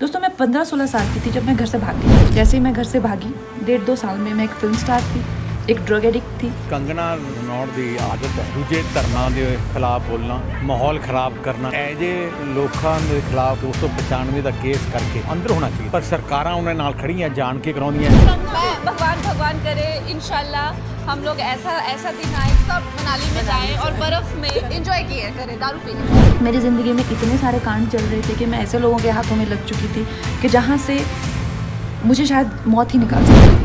दोस्तों मैं 15-16 साल की थी जब मैं घर से भागी। जैसे ही मैं घर से भागी 1.5-2 साल में मैं एक फिल्म स्टार थी, एक ड्रग एडिक्ट थी। कंगना रनौत ਦੀ ਆਦਤ ਹੈ ਦੂਜੇ ਧਰਮਾਂ ਦੇ ਖਿਲਾਫ ਬੋਲਣਾ, ਮਾਹੌਲ ਖਰਾਬ ਕਰਨਾ। ਇਹ ਜੇ ਲੋਕਾਂ ਦੇ ਖਿਲਾਫ 295 ਦਾ ਕੇਸ ਕਰਕੇ ਅੰਦਰ ਹੋਣਾ ਚਾਹੀਦਾ, ਪਰ ਸਰਕਾਰਾਂ ਉਹਨਾਂ ਨਾਲ ਖੜੀਆਂ ਜਾਣ ਕੇ ਕਰਾਉਂਦੀਆਂ। भगवान करे इंशाल्लाह हम लोग ऐसा दिन आए, सब मनाली में जाएं और बर्फ में एंजॉय किए करें, दारू पीने। मेरी ज़िंदगी में इतने सारे कांड चल रहे थे कि मैं ऐसे लोगों के हाथों में लग चुकी थी कि जहाँ से मुझे शायद मौत ही निकाल सकती थी।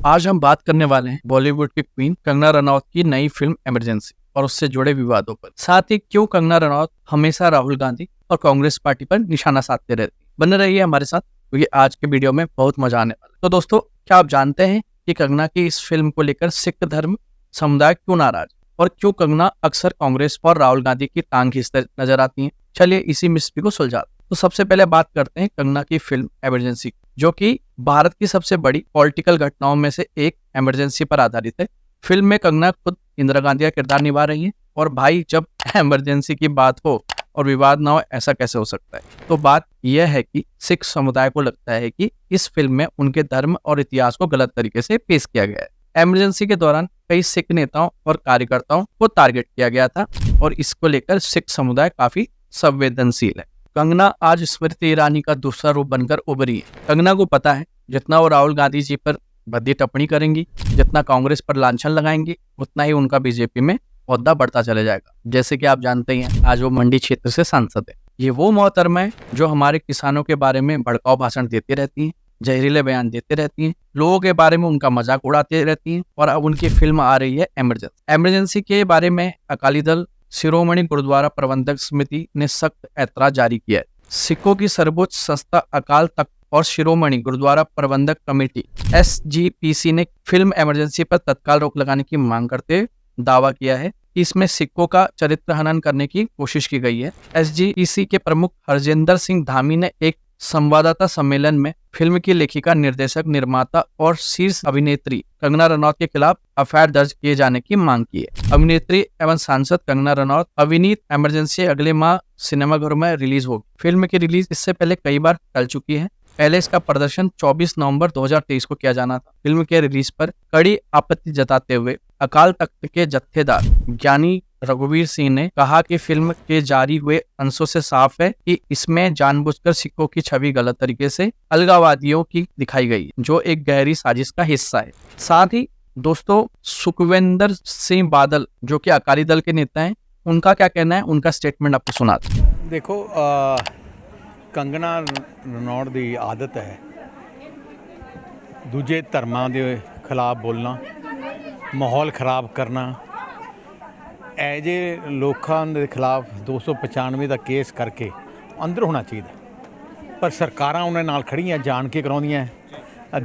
आज हम बात करने वाले हैं बॉलीवुड की क्वीन कंगना रनौत की नई फिल्म इमरजेंसी और उससे जुड़े विवादों पर, साथ ही क्यों कंगना रनौत हमेशा राहुल गांधी और कांग्रेस पार्टी पर निशाना साधते रहती। बने रहिए हमारे साथ क्योंकि आज के वीडियो में बहुत मजा आने वाला है। तो दोस्तों, क्या आप जानते हैं कि कंगना की इस फिल्म को लेकर सिख धर्म समुदाय क्यों नाराज और क्यों कंगना अक्सर कांग्रेस और राहुल गांधी की टांग खींचते नजर आती है? चलिए इसी मिस्ट्री को सुलझाते। तो सबसे पहले बात करते हैं कंगना की फिल्म इमरजेंसी, जो कि भारत की सबसे बड़ी पॉलिटिकल घटनाओं में से एक इमरजेंसी पर आधारित है। फिल्म में कंगना खुद इंदिरा गांधी का किरदार निभा रही है। और भाई, जब इमरजेंसी की बात हो और विवाद ना हो, ऐसा कैसे हो सकता है? तो बात यह है कि सिख समुदाय को लगता है कि इस फिल्म में उनके धर्म और इतिहास को गलत तरीके से पेश किया गया है। इमरजेंसी के दौरान कई सिख नेताओं और कार्यकर्ताओं को टारगेट किया गया था और इसको लेकर सिख समुदाय काफी संवेदनशील है। कंगना आज स्मृति ईरानी का दूसरा रूप बनकर उभरी है। कंगना को पता है जितना वो राहुल गांधी जी पर भद्दी टिप्पणी करेंगी, जितना कांग्रेस पर लांछन लगाएंगी, उतना ही उनका बीजेपी में ओहदा बढ़ता चले जाएगा। जैसे कि आप जानते ही हैं, आज वो मंडी क्षेत्र से सांसद है। ये वो मोहतरमा है जो हमारे किसानों के बारे में भड़काऊ भाषण देती रहती हैं, जहरीले बयान देते रहती हैं, लोगों के बारे में उनका मजाक उड़ाते रहती हैं। और अब उनकी फिल्म आ रही है इमरजेंसी। इमरजेंसी के बारे में अकाली दल शिरोमणि गुरुद्वारा प्रबंधक समिति ने सख्त ऐतराज जारी किया है। सिखों की सर्वोच्च संस्था अकाल तख्त और शिरोमणि गुरुद्वारा प्रबंधक कमेटी SGPC ने फिल्म इमरजेंसी पर तत्काल रोक लगाने की मांग करते दावा किया है कि इसमें सिखों का चरित्र हनन करने की कोशिश की गई है। SGPC के प्रमुख हरजिंदर सिंह धामी ने एक संवाददाता सम्मेलन में फिल्म की लेखिका, निर्देशक, निर्माता और शीर्ष अभिनेत्री कंगना रनौत के खिलाफ एफआईआर दर्ज किए जाने की मांग की है। अभिनेत्री एवं सांसद कंगना रनौत अविनीत इमरजेंसी अगले माह सिनेमाघरों में रिलीज होगी। फिल्म की रिलीज इससे पहले कई बार टल चुकी है। पहले इसका प्रदर्शन 24 नवंबर 2023 को किया जाना था। फिल्म के रिलीज पर कड़ी आपत्ति जताते हुए अकाल तख्त के जत्थेदार ज्ञानी रघुवीर सिंह ने कहा कि फिल्म के जारी हुए अंशों से साफ है कि इसमें जानबूझकर सिखों की छवि गलत तरीके से अलगाववादियों की दिखाई गई है, जो एक गहरी साजिश का हिस्सा है। साथ ही दोस्तों, सुखविंदर सिंह बादल जो कि अकाली दल के नेता हैं, उनका क्या कहना है, उनका स्टेटमेंट आपको सुनाते हैं। देखो, ਕੰਗਨਾ ਰਨੌਤ ਦੀ ਆਦਤ ਹੈ ਦੂਜੇ ਧਰਮਾਂ ਦੇ ਖਿਲਾਫ ਬੋਲਣਾ, ਮਾਹੌਲ ਖਰਾਬ ਕਰਨਾ। ਇਹ ਜੇ ਲੋਕਾਂ ਦੇ ਖਿਲਾਫ 295 ਦਾ ਕੇਸ ਕਰਕੇ ਅੰਦਰ ਹੋਣਾ ਚਾਹੀਦਾ, ਪਰ ਸਰਕਾਰਾਂ ਉਹਨਾਂ ਨਾਲ ਖੜੀਆਂ ਜਾਣ ਕੇ ਕਰਾਉਂਦੀਆਂ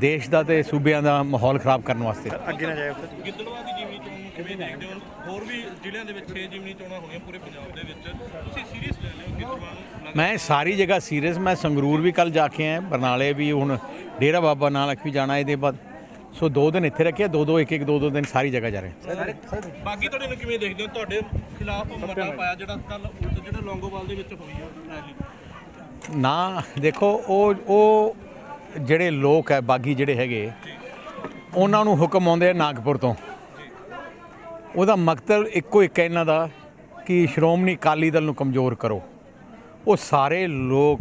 ਦੇਸ਼ ਦਾ ਤੇ ਸੂਬਿਆਂ ਦਾ ਮਾਹੌਲ ਖਰਾਬ ਕਰਨ ਵਾਸਤੇ। ਅੱਗੇ ਨਾ ਜਾਇਓ ਸਰ। ਗਿੱਦੜਵਾ ਦੀ ਜਿਮਨੀ ਚੋਣ ਕਿਵੇਂ ਦੇਖਦੇ ਹੋ? ਹੋਰ ਵੀ ਜ਼ਿਲ੍ਹਿਆਂ ਦੇ ਵਿੱਚ 6 ਜਿਮਨੀ ਚੋਣਾਂ ਹੋਣੀਆਂ ਪੂਰੇ ਪੰਜਾਬ ਦੇ ਵਿੱਚ, ਤੁਸੀਂ ਸੀਰੀਅਸ ਲੈ ਲਿਓ ਗਿੱਦੜਵਾ ਨੂੰ? ਮੈਂ ਸਾਰੀ ਜਗ੍ਹਾ ਸੀਰੀਅਸ। ਮੈਂ ਸੰਗਰੂਰ ਵੀ ਕੱਲ ਜਾ ਕੇ ਆਇਆ, ਬਰਨਾਲੇ ਵੀ, ਹੁਣ ਡੇਰਾ ਬਾਬਾ ਨਾਨਕ ਵੀ ਜਾਣਾ ਇਹਦੇ ਬਾਅਦ। ਸੋ 2 ਦਿਨ ਇੱਥੇ ਰੱਖਿਆ, 2-2 ਦਿਨ ਸਾਰੀ ਜਗ੍ਹਾ ਜਾ ਰਹੇ। ਬਾਕੀ ਤੁਹਾਡੇ ਨੂੰ ਕਿਵੇਂ ਦੇਖਦੇ ਹੋ? ਤੁਹਾਡੇ ਖਿਲਾਫ ਮਤਾ ਪਾਇਆ ਜਿਹੜਾ ਕੱਲ ਜਿਹੜਾ ਲੌਂਗੋਵਾਲ ਦੇ ਵਿੱਚ ਹੋਈ ਹੈ ਰੈਲੀ। ਨਾ ਦੇਖੋ, ਉਹ ਜਿਹੜੇ ਲੋਕ ਹੈ ਬਾਗੀ ਜਿਹੜੇ ਹੈਗੇ, ਉਹਨਾਂ ਨੂੰ ਹੁਕਮ ਆਉਂਦੇ ਆ ਨਾਗਪੁਰ ਤੋਂ। ਉਹਦਾ ਮਕਸਦ ਇੱਕੋ ਇੱਕ ਹੈ ਇਹਨਾਂ ਦਾ ਕਿ ਸ਼੍ਰੋਮਣੀ ਅਕਾਲੀ ਦਲ ਨੂੰ ਕਮਜ਼ੋਰ ਕਰੋ। ਉਹ ਸਾਰੇ ਲੋਕ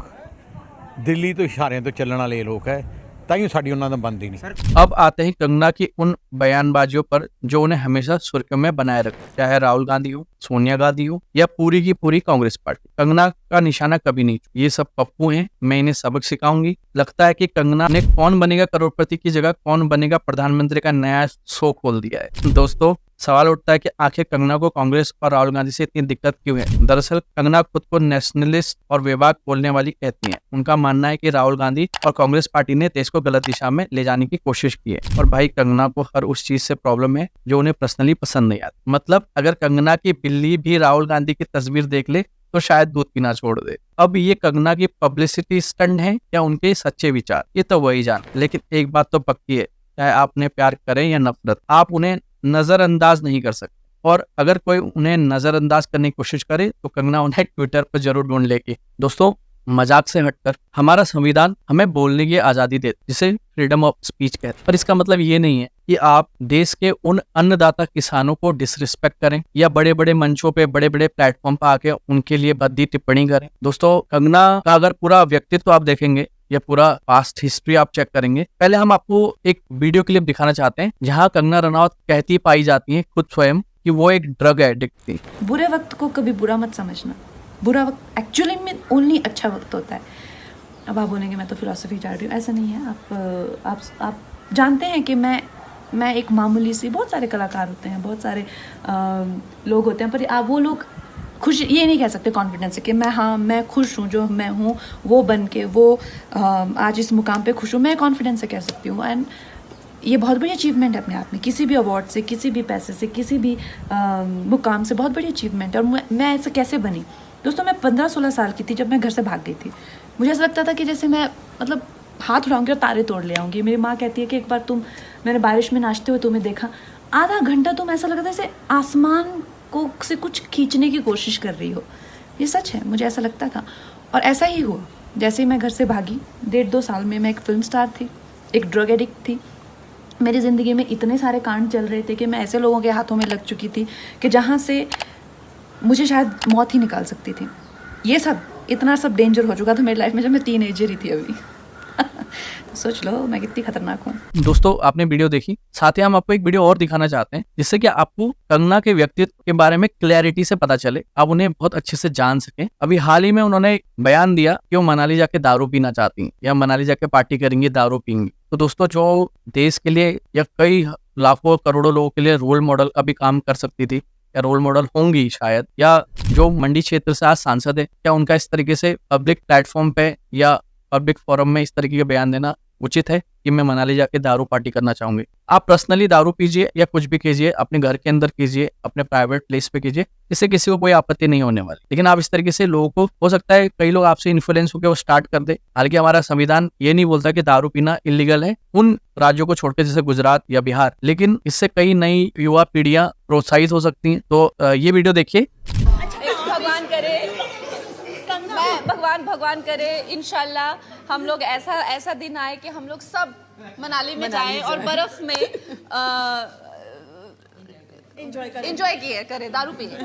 ਦਿੱਲੀ ਤੋਂ ਇਸ਼ਾਰਿਆਂ ਤੋਂ ਚੱਲਣ ਵਾਲੇ ਲੋਕ ਹੈ, ताइयों साड़ी उन्होंने तो बनती नहीं। अब आते हैं कंगना की उन बयानबाजियों पर जो उन्हें हमेशा सुर्खियों में बनाए रखते, चाहे राहुल गांधी हो, सोनिया गांधी हो या पूरी की पूरी कांग्रेस पार्टी। कंगना का निशाना कभी नहीं। ये सब पप्पू हैं, मैं इन्हें सबक सिखाऊंगी। लगता है कि कंगना ने कौन बनेगा करोड़पति की जगह कौन बनेगा प्रधानमंत्री का नया शो खोल दिया है। दोस्तों, सवाल उठता है कि आखिर कंगना को कांग्रेस और राहुल गांधी से इतनी दिक्कत क्यों है? दरअसल कंगना खुद को नेशनलिस्ट और विवाद बोलने वाली कहती हैं। उनका मानना है कि राहुल गांधी और कांग्रेस पार्टी ने देश को गलत दिशा में ले जाने की कोशिश की है। और भाई, कंगना को हर उस चीज से प्रॉब्लम है जो उन्हें पर्सनली पसंद नहीं आती। मतलब अगर कंगना की बिल्ली भी राहुल गांधी की तस्वीर देख ले तो शायद दूध पीना छोड़ दे। अब ये कंगना की पब्लिसिटी स्टंट है या उनके सच्चे विचार, ये तो वही जान। लेकिन एक बात तो पक्की है, चाहे आप उन्हें प्यार करें या नफरत, आप उन्हें नजरअंदाज नहीं कर सकते, और अगर कोई उन्हें नजरअंदाज करने की कोशिश करे तो कंगना उन्हें ट्विटर पर जरूर ढूंढ लेगी। दोस्तों, मजाक से हटकर हमारा संविधान हमें बोलने की आजादी देता है, जिसे फ्रीडम ऑफ स्पीच कहते हैं। पर इसका मतलब ये नहीं है कि आप देश के उन अन्नदाता किसानों को डिसरिस्पेक्ट करें या बड़े बड़े मंचों पे, बड़े बड़े प्लेटफॉर्म पर आके उनके लिए भद्दी टिप्पणी करें। दोस्तों, कंगना का अगर पूरा व्यक्तित्व आप देखेंगे या पूरा पास्ट हिस्ट्री आप चेक करेंगे, पहले हम आपको एक वीडियो क्लिप दिखाना चाहते हैं जहाँ कंगना रनौत कहती पाई जाती है खुद स्वयं कि वो एक ड्रग एडिक्ट थी। बुरे वक्त को कभी बुरा मत समझना, बुरा वक्त एक्चुअली में ओनली अच्छा वक्त होता है। अब आप बोलेंगे मैं तो फिलॉसफी चाह रही हूँ, ऐसा नहीं है। आप जानते हैं कि मैं एक मामूली सी, बहुत सारे कलाकार होते हैं, बहुत सारे लोग होते हैं, पर आप वो लोग खुश ये नहीं कह सकते कॉन्फिडेंस से कि मैं खुश हूँ, जो मैं हूँ वो बन के वो आज इस मुकाम पे खुश हूँ, मैं कॉन्फिडेंस से कह सकती हूँ। एंड ये बहुत बड़ी अचीवमेंट है अपने आप में, किसी भी अवार्ड से, किसी भी पैसे से, किसी भी मुकाम से बहुत बड़ी अचीवमेंट है। और मैं ऐसे कैसे बनी दोस्तों, मैं 15-16 साल की थी जब मैं घर से भाग गई थी। मुझे ऐसा लगता था कि जैसे मैं मतलब हाथ उठाऊंगी और तारे तोड़ ले आऊँगी। मेरी माँ कहती है कि एक बार मैंने बारिश में नाचते हुए तुम्हें देखा, आधा घंटा तुम ऐसा लगा था जैसे आसमान को से कुछ खींचने की कोशिश कर रही हो। ये सच है, मुझे ऐसा लगता था और ऐसा ही हुआ। जैसे ही मैं घर से भागी, 1.5-2 साल में मैं एक फिल्म स्टार थी, एक ड्रग एडिक्ट थी। मेरी ज़िंदगी में इतने सारे कांड चल रहे थे कि मैं ऐसे लोगों के हाथों में लग चुकी थी कि जहाँ से मुझे शायद मौत ही निकाल सकती थी। ये सब इतना सब डेंजर हो चुका था मेरी लाइफ में जब मैं टीनेजर ही थी अभी। तो सोच लो मैं कितनी खतरनाक हूँ। दोस्तों, आपने वीडियो देखी, साथ ही हम आपको एक वीडियो और दिखाना चाहते हैं जिससे कि आपको कंगना के व्यक्तित्व के बारे में क्लैरिटी से पता चले, आप उन्हें बहुत अच्छे से जान सकें। अभी हाल ही में उन्होंने एक बयान दिया कि वो मनाली जाके दारू पीना चाहती हैं या मनाली जाके पार्टी करेंगी, दारू पीएंगी। तो दोस्तों, जो देश के लिए या कई लाखों करोड़ों लोगों के लिए रोल मॉडल का भी काम कर सकती थी या रोल मॉडल होंगी शायद, या जो मंडी क्षेत्र से आज सांसद है, क्या उनका इस तरीके से पब्लिक प्लेटफॉर्म पे या पब्लिक फोरम में इस तरीके के बयान देना उचित है कि मैं मनाली जाके दारू पार्टी करना चाहूंगी? आप पर्सनली दारू पीजिए या कुछ भी कीजिए, अपने घर के अंदर कीजिए, अपने प्राइवेट प्लेस पे कीजिए, इससे किसी को कोई आपत्ति नहीं होने वाली। लेकिन आप इस तरीके से लोगों को, हो सकता है कई लोग आपसे इन्फ्लुएंस होकर वो स्टार्ट कर दे। हालांकि हमारा संविधान ये नहीं बोलता कि दारू पीना इलीगल है उन राज्यों को छोड़कर जैसे गुजरात या बिहार, लेकिन इससे कई नई युवा पीढ़ियां प्रोत्साहित हो सकती हैं। तो ये वीडियो देखिए। भगवान करे इंशाल्लाह हम लोग ऐसा दिन आए कि हम लोग सब मनाली में जाएं और बर्फ में एंजॉय करें, दारू पिए।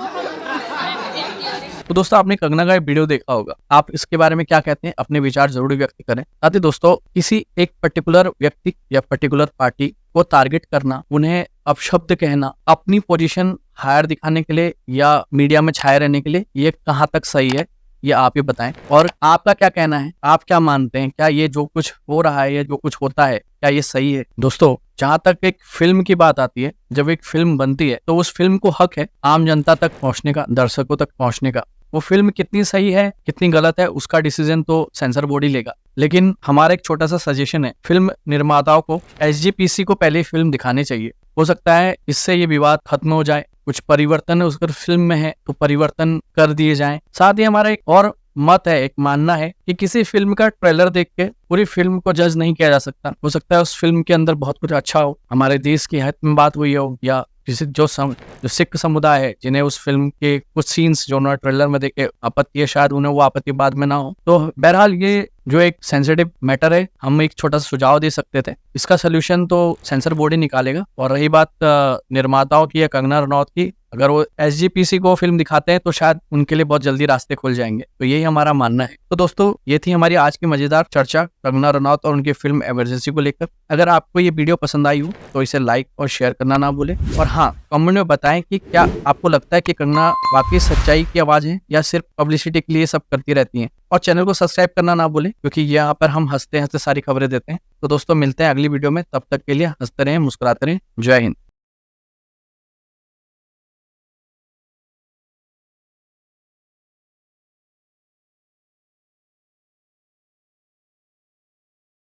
तो दोस्तों, आपने कंगना का वीडियो देखा होगा, आप इसके बारे में क्या कहते हैं? अपने विचार जरूर व्यक्त करें। साथ ही दोस्तों, किसी एक पर्टिकुलर व्यक्ति या पर्टिकुलर पार्टी को टारगेट करना, उन्हें अपशब्द कहना, अपनी पोजीशन हायर दिखाने के लिए या मीडिया में छाए रहने के लिए, ये कहाँ तक सही है, ये आप ही बताएं। और आपका क्या कहना है, आप क्या मानते हैं? क्या ये जो कुछ हो रहा है या जो कुछ होता है, क्या ये सही है? दोस्तों, जहाँ तक एक फिल्म की बात आती है, जब एक फिल्म बनती है तो उस फिल्म को हक है आम जनता तक पहुंचने का, दर्शकों तक पहुंचने का। वो फिल्म कितनी सही है, कितनी गलत है, उसका डिसीजन तो सेंसर बोर्ड ही लेगा। लेकिन हमारा एक छोटा सा सजेशन है, फिल्म निर्माताओं को SGPC को पहले फिल्म दिखानी चाहिए। हो सकता है इससे ये विवाद खत्म हो जाए, कुछ परिवर्तन अगर फिल्म में है तो परिवर्तन कर दिए जाएं। साथ ही हमारा एक और मत है, एक मानना है कि किसी फिल्म का ट्रेलर देख के पूरी फिल्म को जज नहीं किया जा सकता। हो सकता है उस फिल्म के अंदर बहुत कुछ अच्छा हो, हमारे देश के हित में बात हुई हो, या किसी जो सिख समुदाय है जिन्हें उस फिल्म के कुछ सीन्स जो उन्होंने ट्रेलर में देखे आपत्ति है, शायद उन्हें वो आपत्ति बाद में ना हो। तो बहरहाल ये जो एक सेंसिटिव मैटर है, हम एक छोटा सा सुझाव दे सकते थे, इसका सोल्यूशन तो सेंसर बोर्ड ही निकालेगा। और रही बात निर्माताओं की या कंगना रनौत की, अगर वो SGPC को फिल्म दिखाते हैं तो शायद उनके लिए बहुत जल्दी रास्ते खुल जाएंगे। तो यही हमारा मानना है। तो दोस्तों, ये थी हमारी आज की मजेदार चर्चा कंगना रनौत और उनकी फिल्म इमरजेंसी को लेकर। अगर आपको ये वीडियो पसंद आई हो तो इसे लाइक और शेयर करना ना भूलें। और हाँ, कमेंट में बताएं कि क्या आपको लगता है कि कंगना वाकई सच्चाई की आवाज है या सिर्फ पब्लिसिटी के लिए सब करती रहती हैं। और चैनल को सब्सक्राइब करना ना भूलें, क्योंकि यहाँ पर हम हंसते हंसते सारी खबरें देते हैं। तो दोस्तों, मिलते हैं अगली वीडियो में, तब तक के लिए हंसते रहें, मुस्कुराते रहें। जय हिंद।